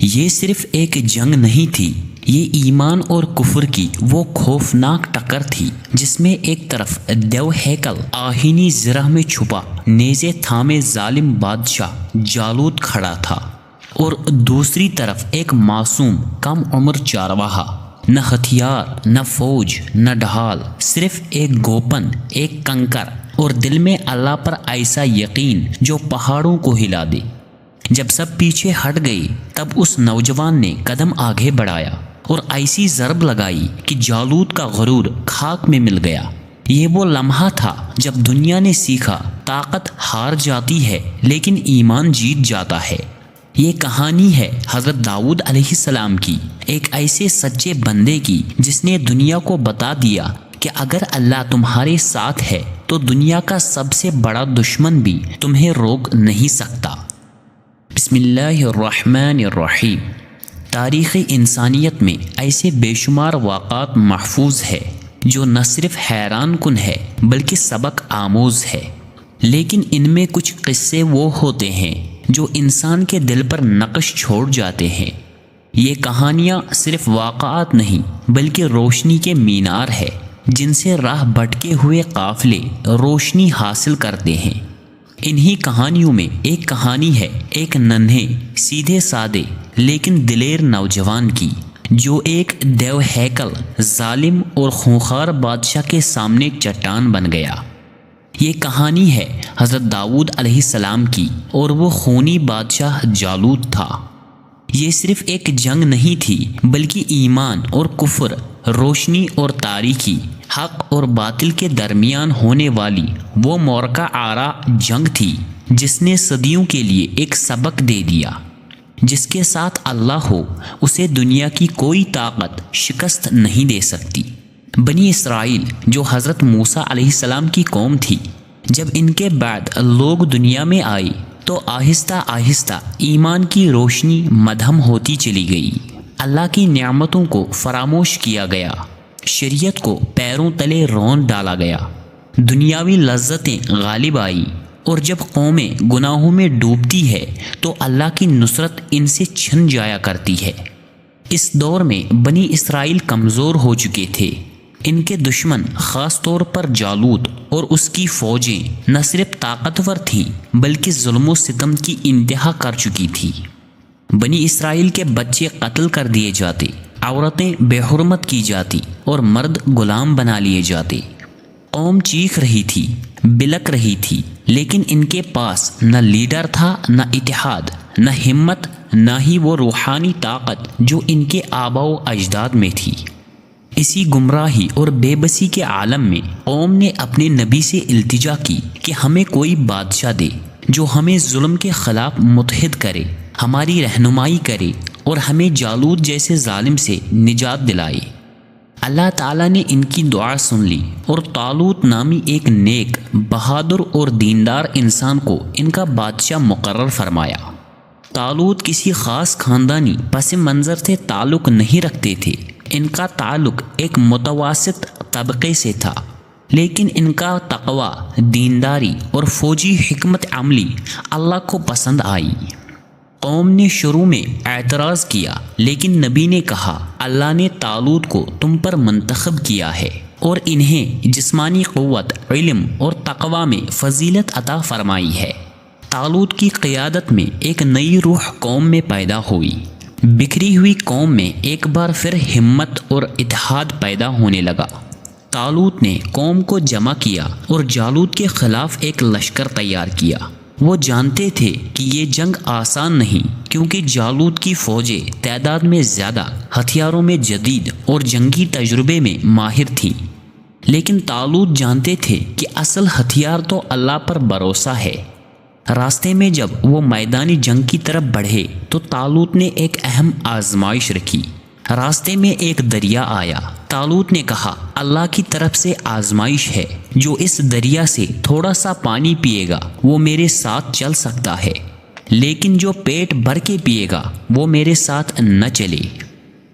یہ صرف ایک جنگ نہیں تھی، یہ ایمان اور کفر کی وہ خوفناک ٹکر تھی جس میں ایک طرف دیو ہیکل آہینی زرہ میں چھپا نیزے تھامے ظالم بادشاہ جالوت کھڑا تھا، اور دوسری طرف ایک معصوم کم عمر چارواہا، نہ ہتھیار نہ فوج نہ ڈھال، صرف ایک گوپن، ایک کنکر، اور دل میں اللہ پر ایسا یقین جو پہاڑوں کو ہلا دے۔ جب سب پیچھے ہٹ گئے تب اس نوجوان نے قدم آگے بڑھایا اور ایسی ضرب لگائی کہ جالوت کا غرور خاک میں مل گیا۔ یہ وہ لمحہ تھا جب دنیا نے سیکھا طاقت ہار جاتی ہے لیکن ایمان جیت جاتا ہے۔ یہ کہانی ہے حضرت داؤد علیہ السلام کی، ایک ایسے سچے بندے کی جس نے دنیا کو بتا دیا کہ اگر اللہ تمہارے ساتھ ہے تو دنیا کا سب سے بڑا دشمن بھی تمہیں روک نہیں سکتا۔ بسم اللہ الرحمن الرحیم۔ تاریخ انسانیت میں ایسے بے شمار واقعات محفوظ ہے جو نہ صرف حیران کن ہے بلکہ سبق آموز ہے، لیکن ان میں کچھ قصے وہ ہوتے ہیں جو انسان کے دل پر نقش چھوڑ جاتے ہیں۔ یہ کہانیاں صرف واقعات نہیں بلکہ روشنی کے مینار ہے جن سے راہ بھٹکے ہوئے قافلے روشنی حاصل کرتے ہیں۔ انہی کہانیوں میں ایک کہانی ہے ایک ننھے سیدھے سادے لیکن دلیر نوجوان کی، جو ایک دیو ہیکل ظالم اور خونخوار بادشاہ کے سامنے چٹان بن گیا۔ یہ کہانی ہے حضرت داؤد علیہ السلام کی، اور وہ خونی بادشاہ جالوت تھا۔ یہ صرف ایک جنگ نہیں تھی بلکہ ایمان اور کفر، روشنی اور تاریکی، حق اور باطل کے درمیان ہونے والی وہ مورکہ آرا جنگ تھی جس نے صدیوں کے لیے ایک سبق دے دیا۔ جس کے ساتھ اللہ ہو اسے دنیا کی کوئی طاقت شکست نہیں دے سکتی۔ بنی اسرائیل جو حضرت موسیٰ علیہ السلام کی قوم تھی، جب ان کے بعد لوگ دنیا میں آئے تو آہستہ آہستہ ایمان کی روشنی مدھم ہوتی چلی گئی، اللہ کی نعمتوں کو فراموش کیا گیا، شریعت کو پیروں تلے رون ڈالا گیا، دنیاوی لذتیں غالب آئی، اور جب قومیں گناہوں میں ڈوبتی ہے تو اللہ کی نصرت ان سے چھن جایا کرتی ہے۔ اس دور میں بنی اسرائیل کمزور ہو چکے تھے۔ ان کے دشمن خاص طور پر جالوت اور اس کی فوجیں نہ صرف طاقتور تھیں بلکہ ظلم و ستم کی انتہا کر چکی تھی۔ بنی اسرائیل کے بچے قتل کر دیے جاتے، عورتیں بے حرمت کی جاتی اور مرد غلام بنا لیے جاتے۔ قوم چیخ رہی تھی، بلک رہی تھی، لیکن ان کے پاس نہ لیڈر تھا، نہ اتحاد، نہ ہمت، نہ ہی وہ روحانی طاقت جو ان کے آباء و اجداد میں تھی۔ اسی گمراہی اور بے بسی کے عالم میں قوم نے اپنے نبی سے التجا کی کہ ہمیں کوئی بادشاہ دے جو ہمیں ظلم کے خلاف متحد کرے، ہماری رہنمائی کرے اور ہمیں جالوت جیسے ظالم سے نجات دلائے۔ اللہ تعالیٰ نے ان کی دعا سن لی اور طالوت نامی ایک نیک، بہادر اور دیندار انسان کو ان کا بادشاہ مقرر فرمایا۔ طالوت کسی خاص خاندانی پس منظر سے تعلق نہیں رکھتے تھے، ان کا تعلق ایک متوسط طبقے سے تھا، لیکن ان کا تقوی، دینداری اور فوجی حکمت عملی اللہ کو پسند آئی۔ قوم نے شروع میں اعتراض کیا، لیکن نبی نے کہا اللہ نے طالوت کو تم پر منتخب کیا ہے اور انہیں جسمانی قوت، علم اور تقوی میں فضیلت عطا فرمائی ہے۔ طالوت کی قیادت میں ایک نئی روح قوم میں پیدا ہوئی۔ بکھری ہوئی قوم میں ایک بار پھر ہمت اور اتحاد پیدا ہونے لگا۔ طالوت نے قوم کو جمع کیا اور جالوت کے خلاف ایک لشکر تیار کیا۔ وہ جانتے تھے کہ یہ جنگ آسان نہیں، کیونکہ جالوت کی فوجیں تعداد میں زیادہ، ہتھیاروں میں جدید اور جنگی تجربے میں ماہر تھیں، لیکن طالوت جانتے تھے کہ اصل ہتھیار تو اللہ پر بھروسہ ہے۔ راستے میں جب وہ میدانی جنگ کی طرف بڑھے تو طالوت نے ایک اہم آزمائش رکھی۔ راستے میں ایک دریا آیا۔ طالوت نے کہا اللہ کی طرف سے آزمائش ہے، جو اس دریا سے تھوڑا سا پانی پیے گا وہ میرے ساتھ چل سکتا ہے، لیکن جو پیٹ بھر کے پیے گا وہ میرے ساتھ نہ چلے۔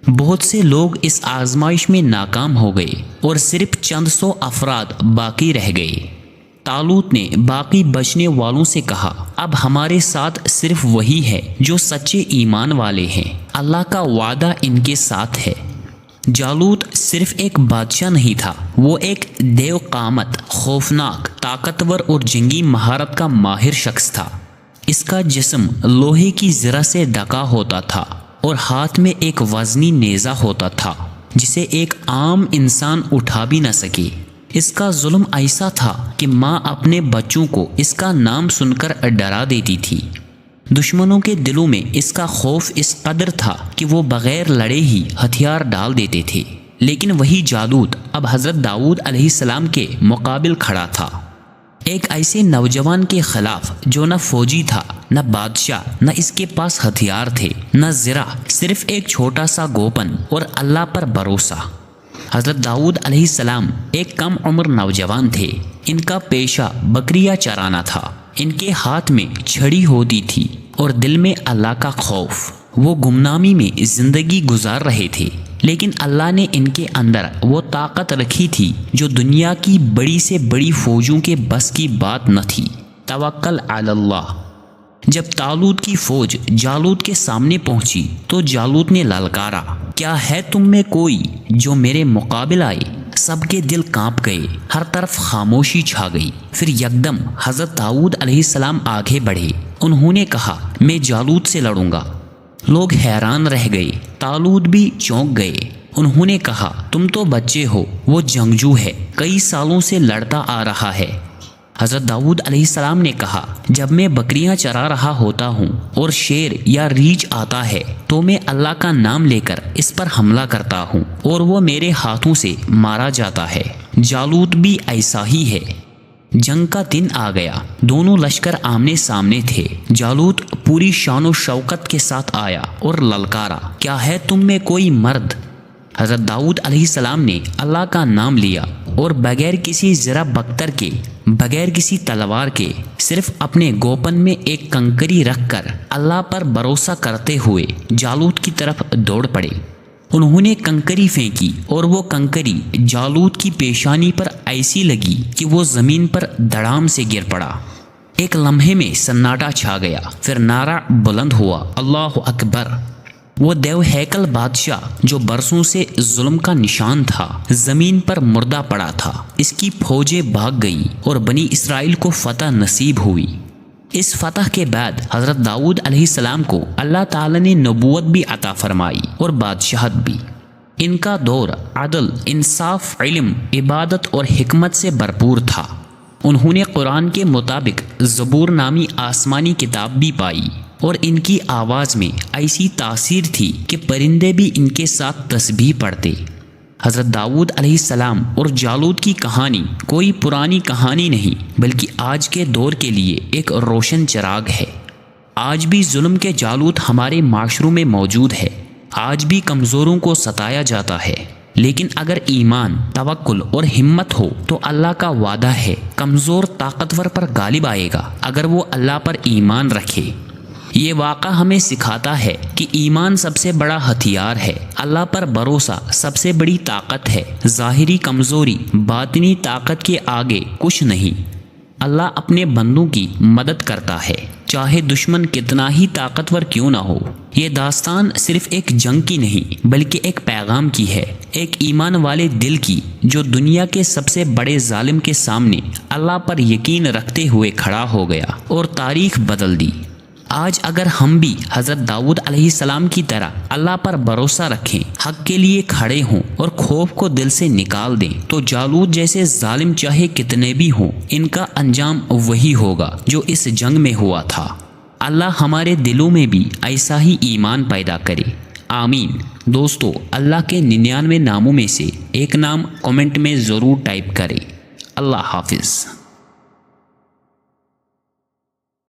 بہت سے لوگ اس آزمائش میں ناکام ہو گئے اور صرف چند سو افراد باقی رہ گئے۔ طالوت نے باقی بچنے والوں سے کہا اب ہمارے ساتھ صرف وہی ہے جو سچے ایمان والے ہیں، اللہ کا وعدہ ان کے ساتھ ہے۔ جالوت صرف ایک بادشاہ نہیں تھا، وہ ایک دیو قامت، خوفناک، طاقتور اور جنگی مہارت کا ماہر شخص تھا۔ اس کا جسم لوہے کی زرہ سے ڈھکا ہوتا تھا اور ہاتھ میں ایک وزنی نیزہ ہوتا تھا جسے ایک عام انسان اٹھا بھی نہ سکے۔ اس کا ظلم ایسا تھا کہ ماں اپنے بچوں کو اس کا نام سن کر ڈرا دیتی تھی۔ دشمنوں کے دلوں میں اس کا خوف اس قدر تھا کہ وہ بغیر لڑے ہی ہتھیار ڈال دیتے تھے۔ لیکن وہی جالوت اب حضرت داؤد علیہ السلام کے مقابل کھڑا تھا، ایک ایسے نوجوان کے خلاف جو نہ فوجی تھا، نہ بادشاہ، نہ اس کے پاس ہتھیار تھے، نہ زرہ، صرف ایک چھوٹا سا گوپن اور اللہ پر بھروسہ۔ حضرت داؤد علیہ السلام ایک کم عمر نوجوان تھے۔ ان کا پیشہ بکریاں چرانا تھا، ان کے ہاتھ میں چھڑی ہوتی تھی اور دل میں اللہ کا خوف۔ وہ گمنامی میں زندگی گزار رہے تھے، لیکن اللہ نے ان کے اندر وہ طاقت رکھی تھی جو دنیا کی بڑی سے بڑی فوجوں کے بس کی بات نہ تھی۔ توکل علی اللہ۔ جب طالوت کی فوج جالوت کے سامنے پہنچی تو جالوت نے للکارا، کیا ہے تم میں کوئی جو میرے مقابل آئے؟ سب کے دل کانپ گئے، ہر طرف خاموشی چھا گئی۔ پھر یکدم حضرت داؤد علیہ السلام آگے بڑھے۔ انہوں نے کہا، میں جالوت سے لڑوں گا۔ لوگ حیران رہ گئے، طالوت بھی چونک گئے۔ انہوں نے کہا، تم تو بچے ہو، وہ جنگجو ہے، کئی سالوں سے لڑتا آ رہا ہے۔ حضرت داؤد علیہ السلام نے کہا، جب میں بکریاں چرا رہا ہوتا ہوں اور شیر یا ریچھ آتا ہے تو میں اللہ کا نام لے کر اس پر حملہ کرتا ہوں اور وہ میرے ہاتھوں سے مارا جاتا ہے۔ جالوت بھی ایسا ہی ہے۔ جنگ کا دن آ گیا، دونوں لشکر آمنے سامنے تھے۔ جالوت پوری شان و شوکت کے ساتھ آیا اور للکارا، کیا ہے تم میں کوئی مرد؟ حضرت داؤد علیہ السلام نے اللہ کا نام لیا اور بغیر کسی زرہ بختر کے، بغیر کسی تلوار کے، صرف اپنے گوپن میں ایک کنکری رکھ کر اللہ پر بھروسہ کرتے ہوئے جالوت کی طرف دوڑ پڑے۔ انہوں نے کنکری پھینکی اور وہ کنکری جالوت کی پیشانی پر ایسی لگی کہ وہ زمین پر دڑام سے گر پڑا۔ ایک لمحے میں سناٹا چھا گیا، پھر نعرہ بلند ہوا، اللہ اکبر۔ وہ دیو ہیکل بادشاہ جو برسوں سے ظلم کا نشان تھا، زمین پر مردہ پڑا تھا۔ اس کی فوجیں بھاگ گئیں اور بنی اسرائیل کو فتح نصیب ہوئی۔ اس فتح کے بعد حضرت داؤد علیہ السلام کو اللہ تعالی نے نبوت بھی عطا فرمائی اور بادشاہت بھی۔ ان کا دور عدل، انصاف، علم، عبادت اور حکمت سے بھرپور تھا۔ انہوں نے قرآن کے مطابق زبور نامی آسمانی کتاب بھی پائی اور ان کی آواز میں ایسی تاثیر تھی کہ پرندے بھی ان کے ساتھ تسبیح پڑھتے۔ حضرت داؤد علیہ السلام اور جالوت کی کہانی کوئی پرانی کہانی نہیں، بلکہ آج کے دور کے لیے ایک روشن چراغ ہے۔ آج بھی ظلم کے جالوت ہمارے معاشروں میں موجود ہے، آج بھی کمزوروں کو ستایا جاتا ہے، لیکن اگر ایمان، توکل اور ہمت ہو تو اللہ کا وعدہ ہے، کمزور طاقتور پر غالب آئے گا اگر وہ اللہ پر ایمان رکھے۔ یہ واقعہ ہمیں سکھاتا ہے کہ ایمان سب سے بڑا ہتھیار ہے، اللہ پر بھروسہ سب سے بڑی طاقت ہے۔ ظاہری کمزوری باطنی طاقت کے آگے کچھ نہیں۔ اللہ اپنے بندوں کی مدد کرتا ہے، چاہے دشمن کتنا ہی طاقتور کیوں نہ ہو۔ یہ داستان صرف ایک جنگ کی نہیں، بلکہ ایک پیغام کی ہے، ایک ایمان والے دل کی جو دنیا کے سب سے بڑے ظالم کے سامنے اللہ پر یقین رکھتے ہوئے کھڑا ہو گیا اور تاریخ بدل دی۔ آج اگر ہم بھی حضرت داؤد علیہ السلام کی طرح اللہ پر بھروسہ رکھیں، حق کے لیے کھڑے ہوں اور خوف کو دل سے نکال دیں، تو جالوت جیسے ظالم چاہے کتنے بھی ہوں، ان کا انجام وہی ہوگا جو اس جنگ میں ہوا تھا۔ اللہ ہمارے دلوں میں بھی ایسا ہی ایمان پیدا کرے، آمین۔ دوستو، اللہ کے 99 ناموں میں سے ایک نام کمنٹ میں ضرور ٹائپ کریں۔ اللہ حافظ۔